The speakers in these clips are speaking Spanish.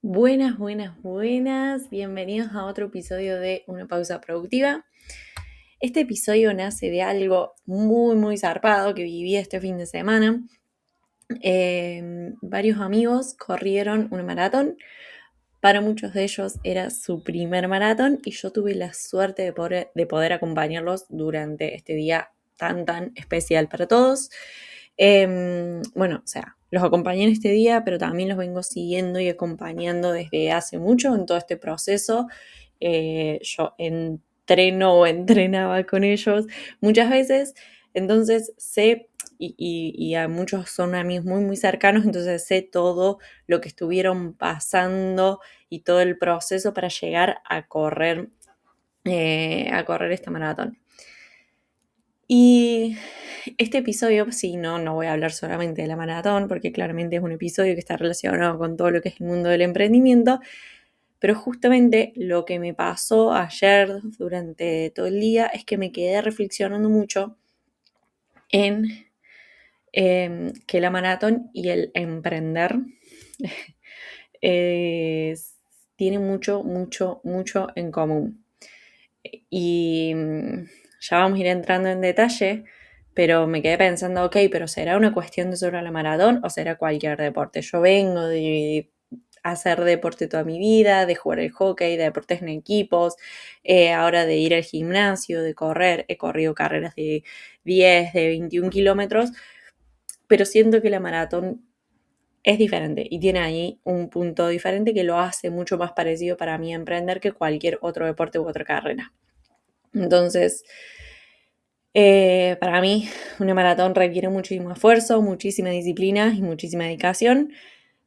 Buenas, buenas, buenas. Bienvenidos a otro episodio de Una Pausa Productiva. Este episodio nace de algo muy, muy zarpado que viví este fin de semana. Varios amigos corrieron una maratón. Para muchos de ellos era su primer maratón y yo tuve la suerte de poder acompañarlos durante este día tan, tan especial para todos. Los acompañé en este día, pero también los vengo siguiendo y acompañando desde hace mucho en todo este proceso. Yo entreno o entrenaba con ellos muchas veces, entonces sé, y a muchos son amigos muy, muy cercanos, entonces sé todo lo que estuvieron pasando y todo el proceso para llegar a correr esta maratón. Y este episodio, sí, no voy a hablar solamente de la maratón, porque claramente es un episodio que está relacionado con todo lo que es el mundo del emprendimiento, pero justamente lo que me pasó ayer durante todo el día es que me quedé reflexionando mucho en que la maratón y el emprender eh, tienen mucho, mucho, mucho en común. Y ya vamos a ir entrando en detalle, pero me quedé pensando, ok, pero ¿será una cuestión de solo la maratón o será cualquier deporte? Yo vengo de hacer deporte toda mi vida, de jugar el hockey, de deportes en equipos, ahora de ir al gimnasio, de correr, he corrido carreras de 10, de 21 kilómetros, pero siento que la maratón es diferente y tiene ahí un punto diferente que lo hace mucho más parecido para mí a emprender que cualquier otro deporte u otra carrera. Entonces, para mí, una maratón requiere muchísimo esfuerzo, muchísima disciplina y muchísima dedicación.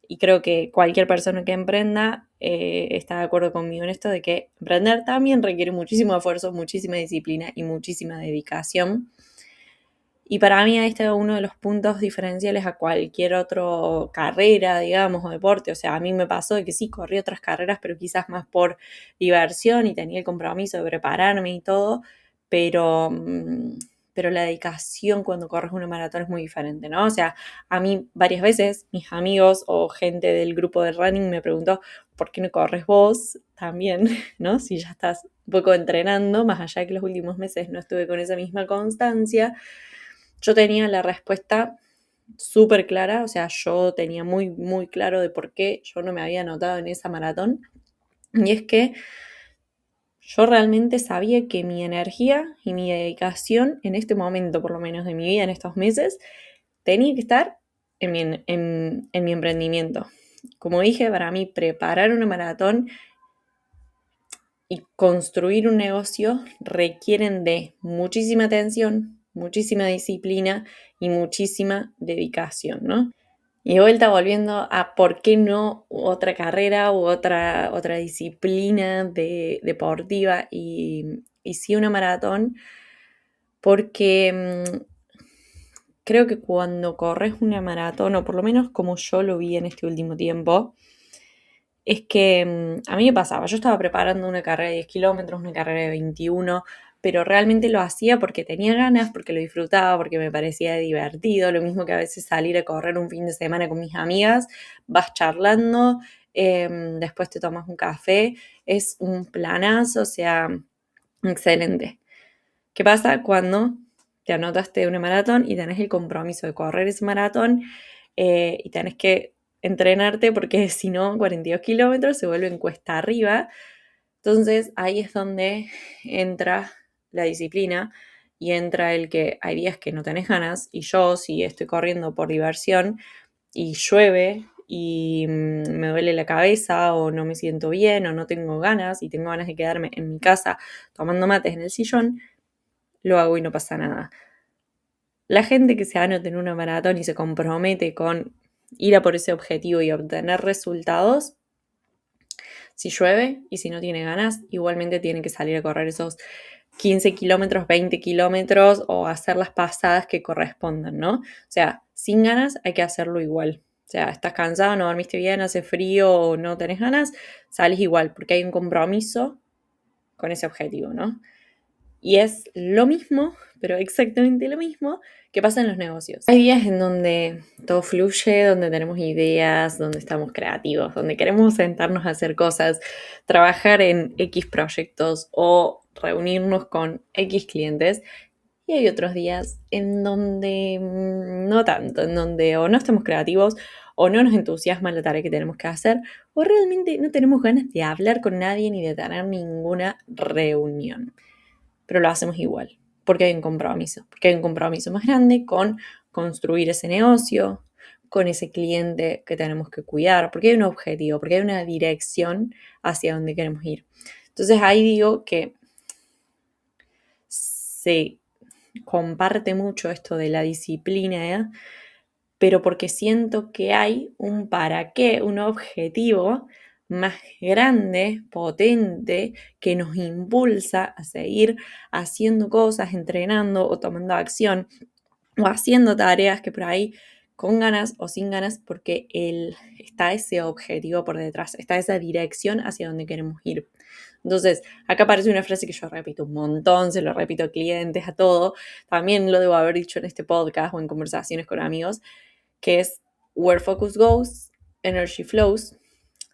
Y creo que cualquier persona que emprenda está de acuerdo conmigo en esto de que emprender también requiere muchísimo esfuerzo, muchísima disciplina y muchísima dedicación. Y para mí este es uno de los puntos diferenciales a cualquier otra carrera, digamos, o deporte. O sea, a mí me pasó de que sí, corrí otras carreras, pero quizás más por diversión y tenía el compromiso de prepararme y todo, pero, pero la dedicación cuando corres una maratón es muy diferente, ¿no? O sea, a mí varias veces mis amigos o gente del grupo de running me preguntó, ¿por qué no corres vos también, ¿no? Si ya estás un poco entrenando, más allá de que los últimos meses no estuve con esa misma constancia. Yo tenía la respuesta súper clara, o sea, yo tenía muy, muy claro de por qué yo no me había anotado en esa maratón. Y es que yo realmente sabía que mi energía y mi dedicación en este momento, por lo menos de mi vida, en estos meses, tenía que estar en mi emprendimiento. Como dije, para mí preparar una maratón y construir un negocio requieren de muchísima atención, muchísima disciplina y muchísima dedicación, ¿no? Y de vuelta volviendo a por qué no otra carrera u otra disciplina deportiva y sí una maratón, porque creo que cuando corres una maratón, o por lo menos como yo lo vi en este último tiempo, es que a mí me pasaba, yo estaba preparando una carrera de 10 kilómetros, una carrera de 21, pero realmente lo hacía porque tenía ganas, porque lo disfrutaba, porque me parecía divertido, lo mismo que a veces salir a correr un fin de semana con mis amigas, vas charlando, después te tomas un café, es un planazo, o sea, excelente. ¿Qué pasa cuando te anotaste de una maratón y tenés el compromiso de correr ese maratón y tenés que entrenarte porque si no, 42 kilómetros se vuelven cuesta arriba? Entonces ahí es donde entra la disciplina y entra el que hay días que no tenés ganas y yo si estoy corriendo por diversión y llueve y me duele la cabeza o no me siento bien o no tengo ganas y tengo ganas de quedarme en mi casa tomando mates en el sillón, lo hago y no pasa nada. La gente que se anota en una maratón y se compromete con ir a por ese objetivo y obtener resultados, si llueve y si no tiene ganas, igualmente tiene que salir a correr esos 15 kilómetros, 20 kilómetros o hacer las pasadas que correspondan, ¿no? O sea, sin ganas hay que hacerlo igual. O sea, estás cansado, no dormiste bien, hace frío o no tenés ganas, sales igual, porque hay un compromiso con ese objetivo, ¿no? Y es lo mismo, pero exactamente lo mismo que pasa en los negocios. Hay días en donde todo fluye, donde tenemos ideas, donde estamos creativos, donde queremos sentarnos a hacer cosas, trabajar en X proyectos o reunirnos con X clientes. Y hay otros días en donde no tanto, en donde o no estamos creativos o no nos entusiasma la tarea que tenemos que hacer o realmente no tenemos ganas de hablar con nadie ni de tener ninguna reunión. Pero lo hacemos igual, porque hay un compromiso más grande con construir ese negocio, con ese cliente que tenemos que cuidar, porque hay un objetivo, porque hay una dirección hacia donde queremos ir. Entonces ahí digo que se comparte mucho esto de la disciplina, ¿eh? Pero porque siento que hay un para qué, un objetivo más grande, potente, que nos impulsa a seguir haciendo cosas, entrenando o tomando acción o haciendo tareas que por ahí con ganas o sin ganas, porque está ese objetivo por detrás, está esa dirección hacia donde queremos ir. Entonces, acá aparece una frase que yo repito un montón, se lo repito a clientes, a todo. También lo debo haber dicho en este podcast o en conversaciones con amigos, que es Where Focus Goes, Energy Flows.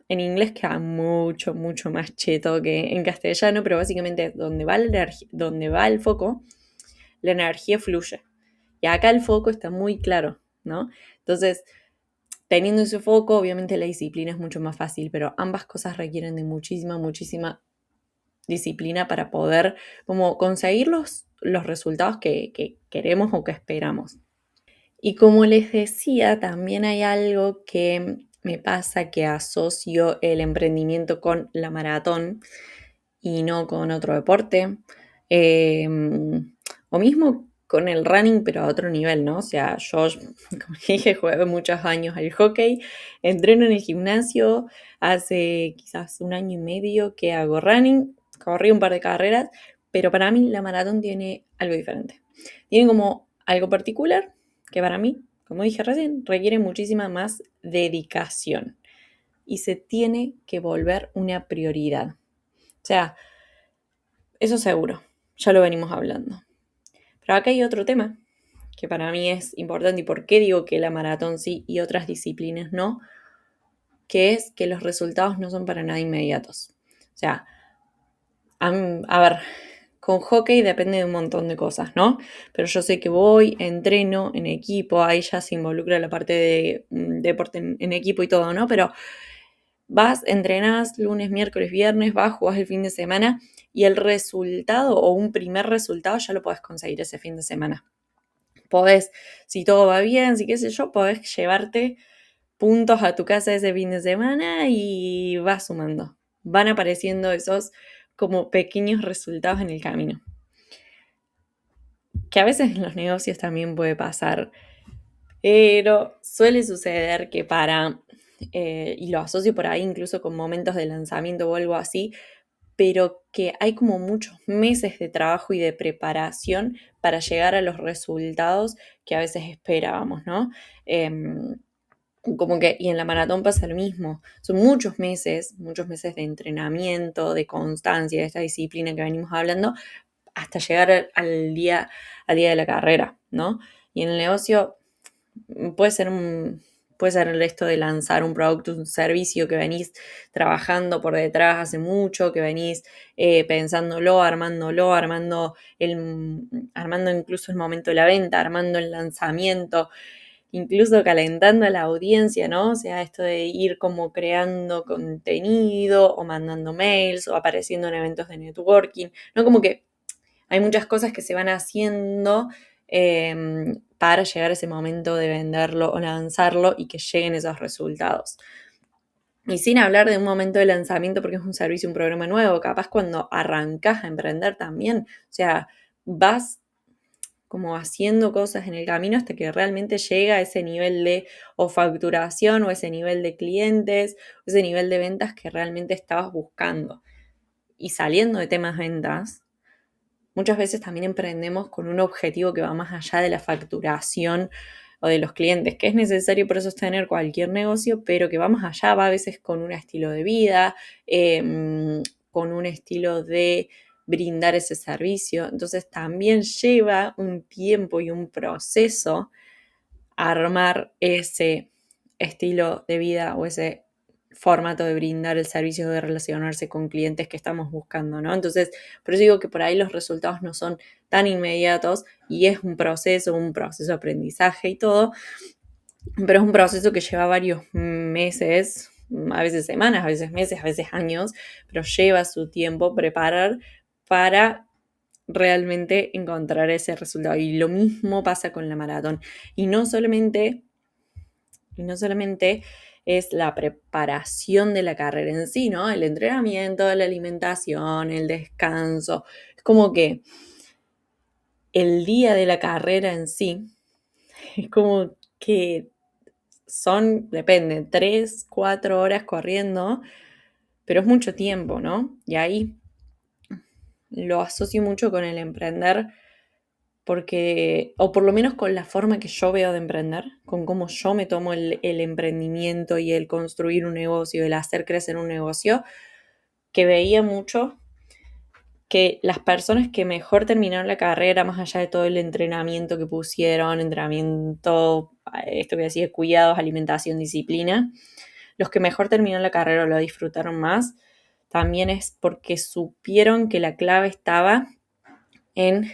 En inglés queda mucho, mucho más cheto que en castellano, pero básicamente donde va el foco, la energía fluye. Y acá el foco está muy claro, ¿no? Entonces, teniendo ese foco, obviamente la disciplina es mucho más fácil, pero ambas cosas requieren de muchísima, muchísima disciplina para poder como conseguir los resultados que queremos o que esperamos. Y como les decía, también hay algo que me pasa que asocio el emprendimiento con la maratón y no con otro deporte. O mismo con el running, pero a otro nivel, ¿no? O sea, yo, como dije, jugué muchos años al hockey, entreno en el gimnasio, hace quizás 1 año y medio que hago running, corrí un par de carreras, pero para mí la maratón tiene algo diferente. Tiene como algo particular que para mí, como dije recién, requiere muchísima más dedicación y se tiene que volver una prioridad. O sea, eso seguro, ya lo venimos hablando. Pero acá hay otro tema que para mí es importante y por qué digo que la maratón sí y otras disciplinas no, que es que los resultados no son para nada inmediatos. O sea, a ver, con hockey depende de un montón de cosas, ¿no? Pero yo sé que voy, entreno en equipo, ahí ya se involucra la parte de deporte en equipo y todo, ¿no? Pero vas, entrenás lunes, miércoles, viernes, vas, jugás el fin de semana y el resultado o un primer resultado ya lo podés conseguir ese fin de semana. Podés, si todo va bien, si qué sé yo, podés llevarte puntos a tu casa ese fin de semana y vas sumando. Van apareciendo esos como pequeños resultados en el camino. Que a veces en los negocios también puede pasar, pero suele suceder que y lo asocio por ahí incluso con momentos de lanzamiento o algo así, pero que hay como muchos meses de trabajo y de preparación para llegar a los resultados que a veces esperábamos, ¿no? Como que, y en la maratón pasa lo mismo, son muchos meses de entrenamiento, de constancia, de esta disciplina que venimos hablando, hasta llegar al día de la carrera, ¿no? Y en el negocio puede ser esto de lanzar un producto, un servicio que venís trabajando por detrás hace mucho, que venís pensándolo, armando incluso el momento de la venta, armando el lanzamiento, incluso calentando a la audiencia, ¿no? O sea, esto de ir como creando contenido o mandando mails o apareciendo en eventos de networking, ¿no? Como que hay muchas cosas que se van haciendo para llegar a ese momento de venderlo o lanzarlo y que lleguen esos resultados. Y sin hablar de un momento de lanzamiento porque es un servicio, un programa nuevo, capaz cuando arrancas a emprender también, o sea, vas como haciendo cosas en el camino hasta que realmente llega a ese nivel de o facturación o ese nivel de clientes o ese nivel de ventas que realmente estabas buscando. Y saliendo de temas ventas, muchas veces también emprendemos con un objetivo que va más allá de la facturación o de los clientes, que es necesario para sostener cualquier negocio, pero que va más allá, va a veces con un estilo de vida, con un estilo de brindar ese servicio. Entonces también lleva un tiempo y un proceso armar ese estilo de vida o ese formato de brindar el servicio, de relacionarse con clientes que estamos buscando, ¿no? Entonces, por eso digo que por ahí los resultados no son tan inmediatos y es un proceso de aprendizaje y todo, pero es un proceso que lleva varios meses, a veces semanas, a veces meses, a veces años, pero lleva su tiempo preparar para realmente encontrar ese resultado. Y lo mismo pasa con la maratón. Y no solamente es la preparación de la carrera en sí, ¿no? El entrenamiento, la alimentación, el descanso. Es como que el día de la carrera en sí, es como que depende, 3, 4 horas corriendo, pero es mucho tiempo, ¿no? Y ahí lo asocio mucho con el emprender porque, o por lo menos con la forma que yo veo de emprender, con cómo yo me tomo el emprendimiento y el construir un negocio, el hacer crecer un negocio, que veía mucho que las personas que mejor terminaron la carrera, más allá de todo el entrenamiento que pusieron, entrenamiento, esto que decía, cuidados, alimentación, disciplina, los que mejor terminaron la carrera o lo disfrutaron más, también es porque supieron que la clave estaba en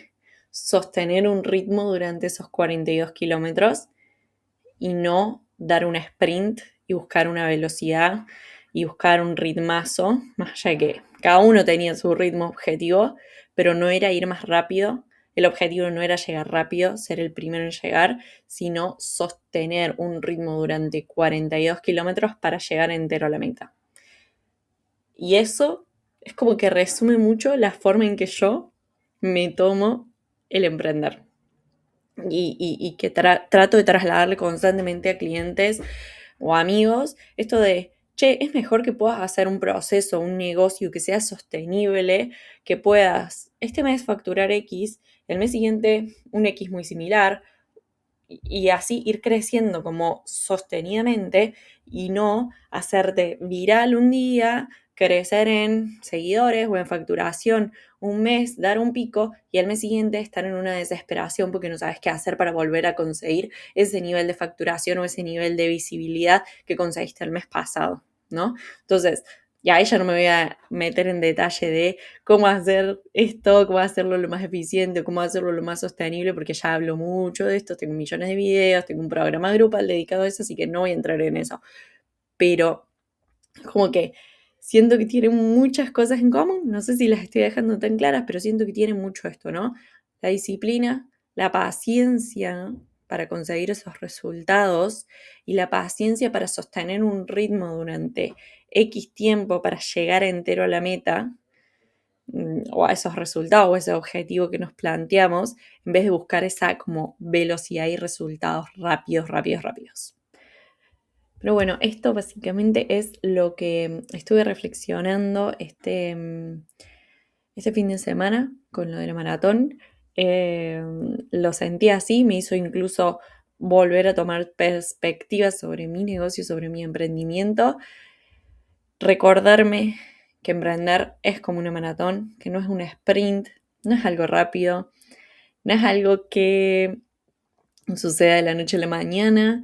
sostener un ritmo durante esos 42 kilómetros y no dar un sprint y buscar una velocidad y buscar un ritmazo, más allá de que cada uno tenía su ritmo objetivo, pero no era ir más rápido. El objetivo no era llegar rápido, ser el primero en llegar, sino sostener un ritmo durante 42 kilómetros para llegar entero a la meta. Y eso es como que resume mucho la forma en que yo me tomo el emprender. Y que trato de trasladarle constantemente a clientes o amigos esto de, che, es mejor que puedas hacer un proceso, un negocio que sea sostenible, que puedas este mes facturar X, el mes siguiente un X muy similar, y así ir creciendo como sostenidamente y no hacerte viral un día, crecer en seguidores o en facturación un mes, dar un pico y al mes siguiente estar en una desesperación porque no sabes qué hacer para volver a conseguir ese nivel de facturación o ese nivel de visibilidad que conseguiste el mes pasado, ¿no? Entonces, ya ella no me voy a meter en detalle de cómo hacer esto, cómo hacerlo lo más eficiente, cómo hacerlo lo más sostenible, porque ya hablo mucho de esto, tengo millones de videos, tengo un programa grupal dedicado a eso, así que no voy a entrar en eso. Pero como que siento que tienen muchas cosas en común, no sé si las estoy dejando tan claras, pero siento que tienen mucho esto, ¿no? La disciplina, la paciencia para conseguir esos resultados y la paciencia para sostener un ritmo durante X tiempo para llegar entero a la meta o a esos resultados o ese objetivo que nos planteamos, en vez de buscar esa como velocidad y resultados rápidos, rápidos, rápidos. Pero bueno, esto básicamente es lo que estuve reflexionando este fin de semana con lo de la maratón. Lo sentí así, me hizo incluso volver a tomar perspectivas sobre mi negocio, sobre mi emprendimiento, recordarme que emprender es como una maratón, que no es un sprint, no es algo rápido, no es algo que suceda de la noche a la mañana,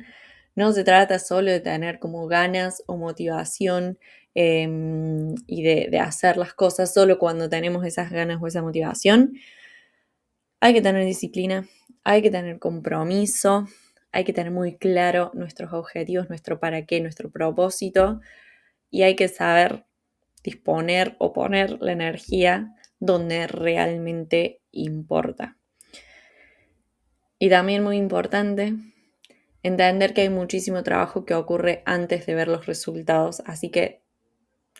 no se trata solo de tener como ganas o motivación y de hacer las cosas solo cuando tenemos esas ganas o esa motivación. Hay que tener disciplina, hay que tener compromiso, hay que tener muy claro nuestros objetivos, nuestro para qué, nuestro propósito y hay que saber disponer o poner la energía donde realmente importa. Y también muy importante, entender que hay muchísimo trabajo que ocurre antes de ver los resultados, así que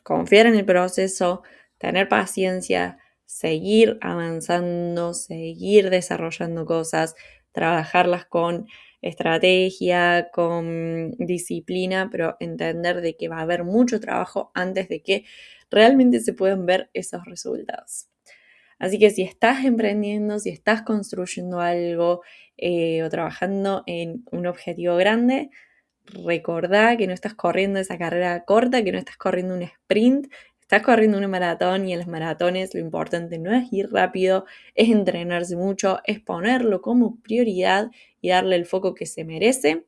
confiar en el proceso, tener paciencia, seguir avanzando, seguir desarrollando cosas, trabajarlas con estrategia, con disciplina, pero entender de que va a haber mucho trabajo antes de que realmente se puedan ver esos resultados. Así que si estás emprendiendo, si estás construyendo algo o trabajando en un objetivo grande, recordá que no estás corriendo esa carrera corta, que no estás corriendo un sprint, Estás corriendo una maratón y en las maratones lo importante no es ir rápido, es entrenarse mucho, es ponerlo como prioridad y darle el foco que se merece.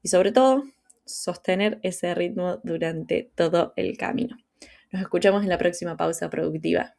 Y sobre todo, sostener ese ritmo durante todo el camino. Nos escuchamos en la próxima pausa productiva.